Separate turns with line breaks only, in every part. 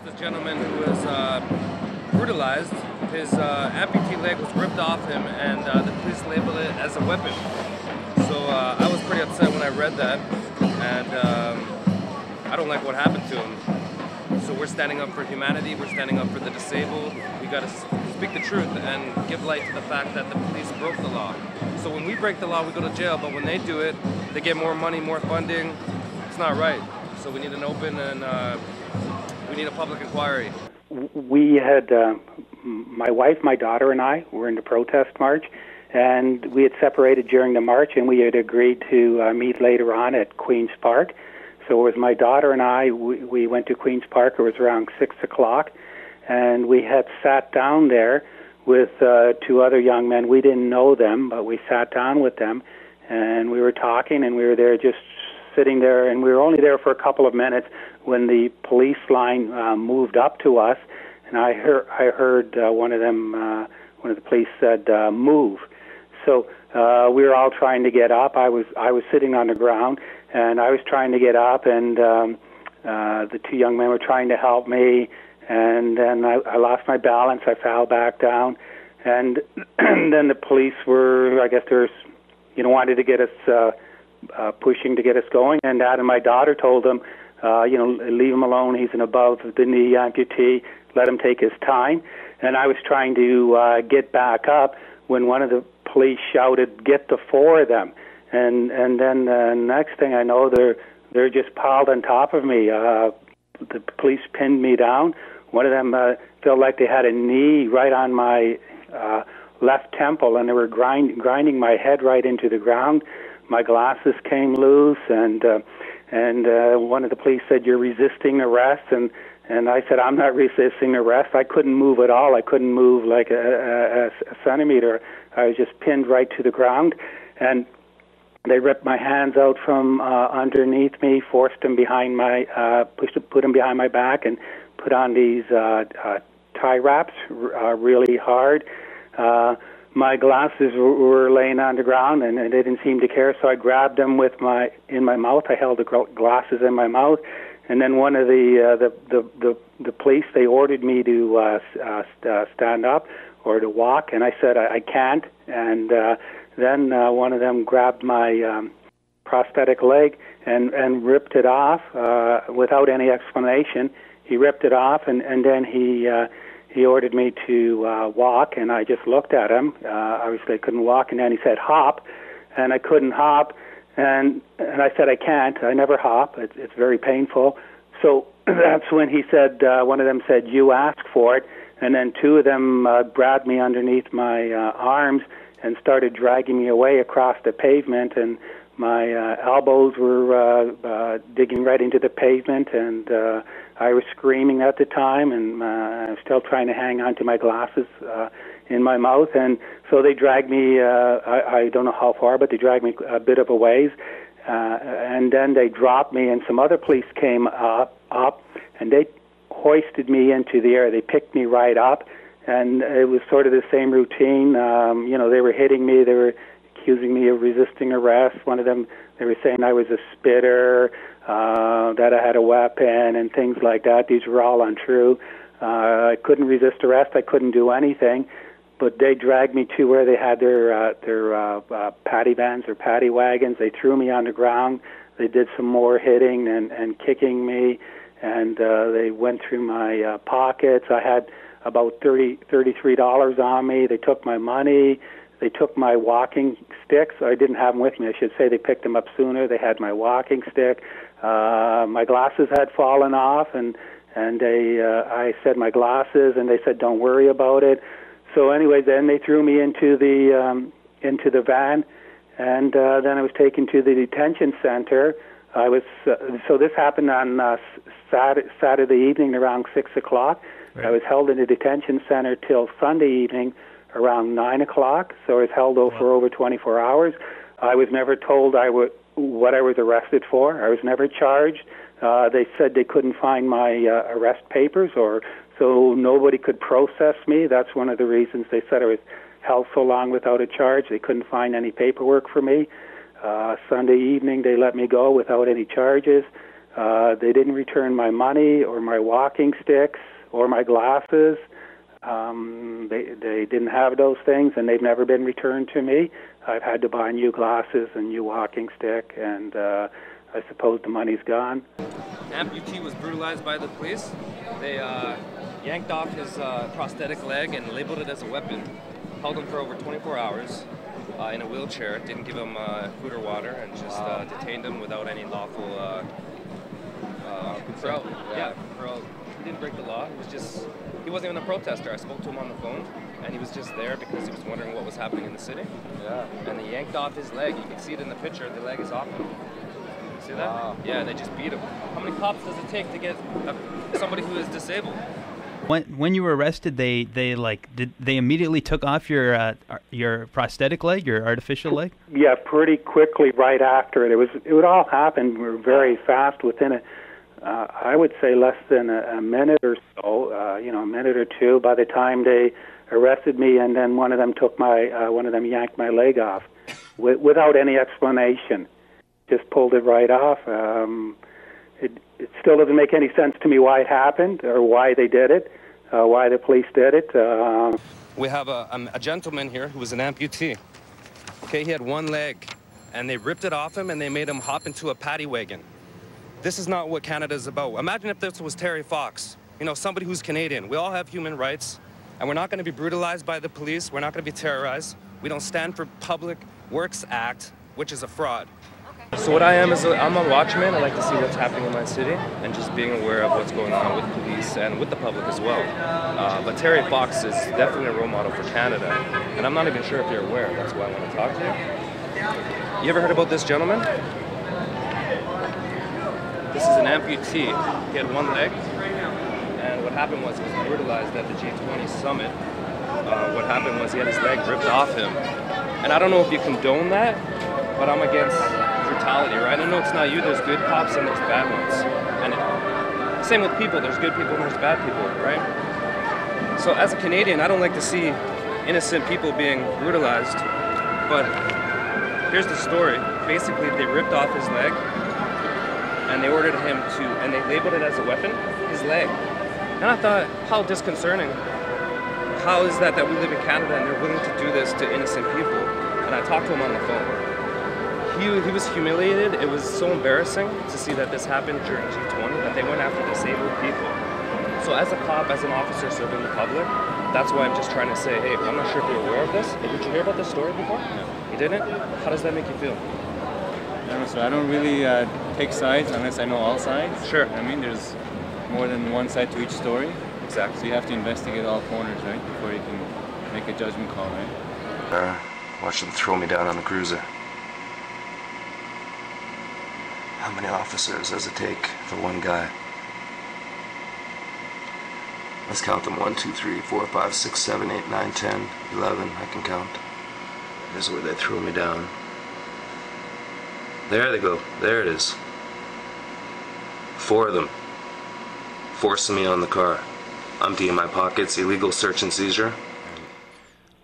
This gentleman who was brutalized. His amputee leg was ripped off him, and the police labeled it as a weapon. So I was pretty upset when I read that, and I don't like what happened to him. So we're standing up for humanity. We're standing up for the disabled. We got to speak the truth and give light to the fact that the police broke the law. So when we break the law, we go to jail. But when they do it, they get more money, more funding. It's not right. So we need an open and we need a public inquiry.
We had, my wife, my daughter, and I were in the protest march, and we had separated during the march, and we had agreed to meet later on at Queen's Park. So it was my daughter and I, we went to Queen's Park. It was around 6 o'clock, and we had sat down there with two other young men. We didn't know them, but we sat down with them, and we were talking, and we were there just sitting there, and we were only there for a couple of minutes when the police line moved up to us, and I heard one of the police said, "Move." So we were all trying to get up. I was sitting on the ground, and I was trying to get up, and the two young men were trying to help me, and then I lost my balance. I fell back down, and then the police were, I guess, wanted to get us. Pushing to get us going, and Dad and my daughter told him, leave him alone. He's an above-the-knee amputee. Let him take his time. And I was trying to get back up when one of the police shouted, "Get the four of them!" And then the next thing I know, they're just piled on top of me. The police pinned me down. One of them felt like they had a knee right on my left temple, and they were grinding my head right into the ground. My glasses came loose, and one of the police said, "You're resisting arrest," and I said, "I'm not resisting arrest." I couldn't move at all. I couldn't move like a centimeter. I was just pinned right to the ground, and they ripped my hands out from underneath me, forced them behind my, put them behind my back, and put on these tie wraps really hard. My glasses were laying on the ground, and they didn't seem to care. So I grabbed them in my mouth. I held the glasses in my mouth, and then one of the police, they ordered me to stand up or to walk, and I said I can't. And then one of them grabbed my prosthetic leg and ripped it off without any explanation. He ripped it off, and then he ordered me to walk, and I just looked at him. Obviously, I couldn't walk, and then he said, "Hop," and I couldn't hop, and I said, "I can't. I never hop. It's very painful." So that's when he said, one of them said, "You asked for it," and then two of them grabbed me underneath my arms and started dragging me away across the pavement, and my elbows were digging right into the pavement, and I was screaming at the time, and I was still trying to hang on to my glasses in my mouth. And so they dragged me, I don't know how far, but they dragged me a bit of a ways. And then they dropped me, and some other police came up, and they hoisted me into the air. They picked me right up, and it was sort of the same routine. They were hitting me. They were accusing me of resisting arrest. One of them, they were saying I was a spitter, that I had a weapon, and things like that. These were all untrue. I couldn't resist arrest. I couldn't do anything. But they dragged me to where they had their paddy vans or paddy wagons. They threw me on the ground. They did some more hitting and kicking me, and they went through my pockets. I had about $33 on me. They took my money. They took my walking sticks. I didn't have them with me. I should say they picked them up sooner. They had my walking stick. My glasses had fallen off, and I said my glasses, and they said don't worry about it. So anyway, then they threw me into the van, and then I was taken to the detention center. So this happened on Saturday evening around 6 o'clock. Right. I was held in the detention center till Sunday evening around 9 o'clock, so I was held for over 24 hours. I was never told what I was arrested for. I was never charged. They said they couldn't find my arrest papers, so nobody could process me. That's one of the reasons they said I was held so long without a charge. They couldn't find any paperwork for me. Sunday evening, they let me go without any charges. They didn't return my money or my walking sticks or my glasses. They didn't have those things, and they've never been returned to me. I've had to buy new glasses and new walking stick, and I suppose the money's gone.
Amputee was brutalized by the police. They yanked off his prosthetic leg and labeled it as a weapon. Held him for over 24 hours in a wheelchair. Didn't give him food or water, and just detained him without any lawful control. Yeah, control. He didn't break the law. He wasn't even a protester. I spoke to him on the phone, and he was just there because he was wondering what was happening in the city. Yeah. And they yanked off his leg. You can see it in the picture. The leg is off him. See that? Wow. Yeah, they just beat him. How many cops does it take to get somebody who is disabled?
When you were arrested, they immediately took off your prosthetic leg, your artificial leg?
Yeah, pretty quickly right after it. It would all happen very fast within I would say less than a minute or so, a minute or two. By the time they arrested me, and then one of them yanked my leg off without any explanation. Just pulled it right off. It still doesn't make any sense to me why it happened or why they did it, why the police did it.
We have a gentleman here who was an amputee. Okay, he had one leg, and they ripped it off him, and they made him hop into a paddy wagon. This is not what Canada is about. Imagine if this was Terry Fox, somebody who's Canadian. We all have human rights, and we're not going to be brutalized by the police. We're not going to be terrorized. We don't stand for Public Works Act, which is a fraud. Okay. So what I am is I'm a watchman. I like to see what's happening in my city and just being aware of what's going on with police and with the public as well. But Terry Fox is definitely a role model for Canada, and I'm not even sure if you're aware. That's why I want to talk to you. You ever heard about this gentleman? This is an amputee. He had one leg, and what happened was he was brutalized at the G20 summit. What happened was he had his leg ripped off him. And I don't know if you condone that, but I'm against brutality, right? I know it's not you. There's good cops and there's bad ones. And same with people. There's good people and there's bad people, right? So as a Canadian, I don't like to see innocent people being brutalized. But here's the story. Basically, they ripped off his leg, and they ordered him and they labeled it as a weapon, his leg. And I thought, how disconcerting. How is that we live in Canada and they're willing to do this to innocent people? And I talked to him on the phone. He was humiliated. It was so embarrassing to see that this happened during G20, that they went after disabled people. So as a cop, as an officer serving the public, that's why I'm just trying to say, hey, I'm not sure if you're aware of this. Did you hear about this story before? No. You didn't? How does that make you feel?
So I don't really take sides unless I know all sides.
Sure.
I mean, there's more than one side to each story.
Exactly.
So you have to investigate all corners, right, before you can make a judgment call, right?
Watch them throw me down on the cruiser. How many officers does it take for one guy? Let's count them. 1, 2, 3, 4, 5, 6, 7, 8, 9, 10, 11. I can count. Here's where they threw me down. There they go. There it is. 4 of them. Forcing me on the car. Emptying my pockets. Illegal search and seizure.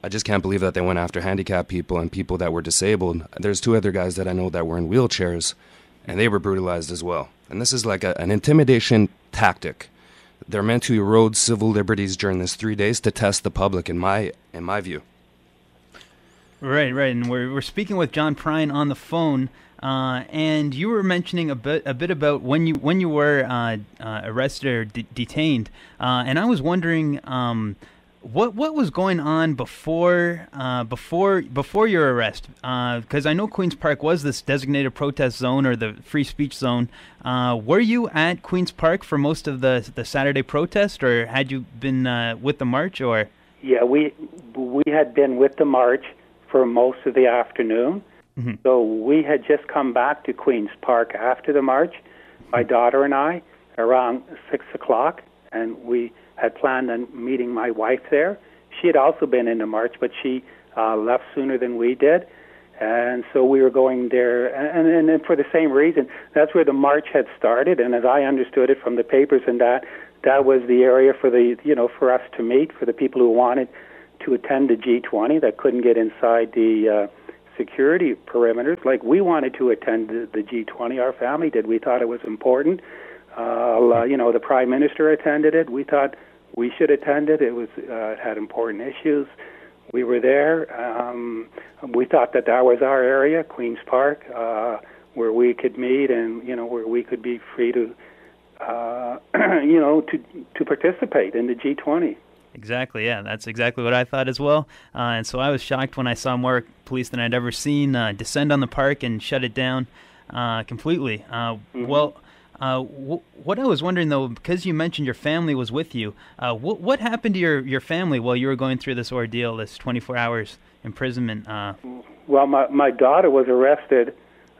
I just can't believe that they went after handicapped people and people that were disabled. There's 2 other guys that I know that were in wheelchairs, and they were brutalized as well. And this is like an intimidation tactic. They're meant to erode civil liberties during this 3 days to test the public, in my view.
Right, and we're speaking with John Pruyn on the phone, and you were mentioning a bit about when you were arrested or detained, and I was wondering what was going on before your arrest, because I know Queen's Park was this designated protest zone or the free speech zone. Were you at Queen's Park for most of the Saturday protest, or had you been with the march? Or
yeah, we had been with the march for most of the afternoon. Mm-hmm. So we had just come back to Queen's Park after the march, my daughter and I, around 6 o'clock, and we had planned on meeting my wife there. She had also been in the march, but she left sooner than we did. And so we were going there, and for the same reason, that's where the march had started. And as I understood it from the papers, and that was the area for for us to meet, for the people who wanted to attend the G20 that couldn't get inside the security perimeters. Like, we wanted to attend the G20, our family did. We thought it was important. The Prime Minister attended it. We thought we should attend it. It had important issues. We were there. We thought that was our area, Queen's Park, where we could meet and, where we could be free to, to participate in the G20.
Exactly, yeah, that's exactly what I thought as well. And so I was shocked when I saw more police than I'd ever seen descend on the park and shut it down completely. What I was wondering, though, because you mentioned your family was with you, what happened to your family while you were going through this ordeal, this 24 hours imprisonment?
Well, my daughter was arrested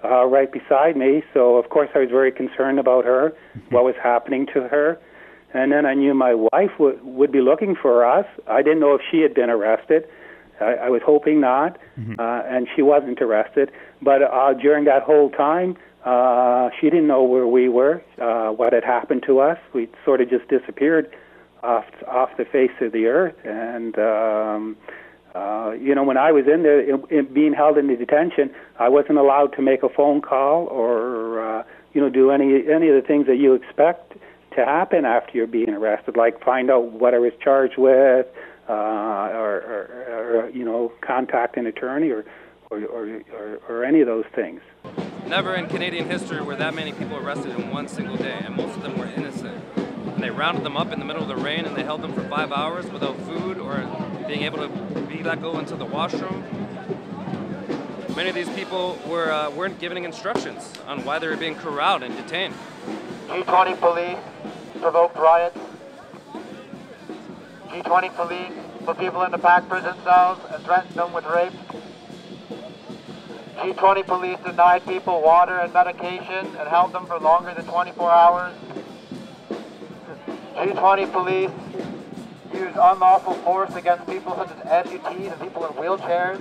right beside me, so of course I was very concerned about her, what was happening to her. And then I knew my wife would be looking for us. I didn't know if she had been arrested. I was hoping not, and she wasn't arrested. But during that whole time, she didn't know where we were, what had happened to us. We sort of just disappeared off the face of the earth. And, when I was in there, being held in the detention, I wasn't allowed to make a phone call or, do any of the things that you expect to happen after you're being arrested, like find out what I was charged with, or contact an attorney or any of those things.
Never in Canadian history were that many people arrested in one single day, and most of them were innocent. And they rounded them up in the middle of the rain, and they held them for 5 hours without food or being able to be let go into the washroom. Many of these people weren't given instructions on why they were being corralled and detained.
G20 police provoked riots. G20 police put people into packed prison cells and threatened them with rape. G20 police denied people water and medication and held them for longer than 24 hours. G20 police used unlawful force against people such as amputees and people in wheelchairs.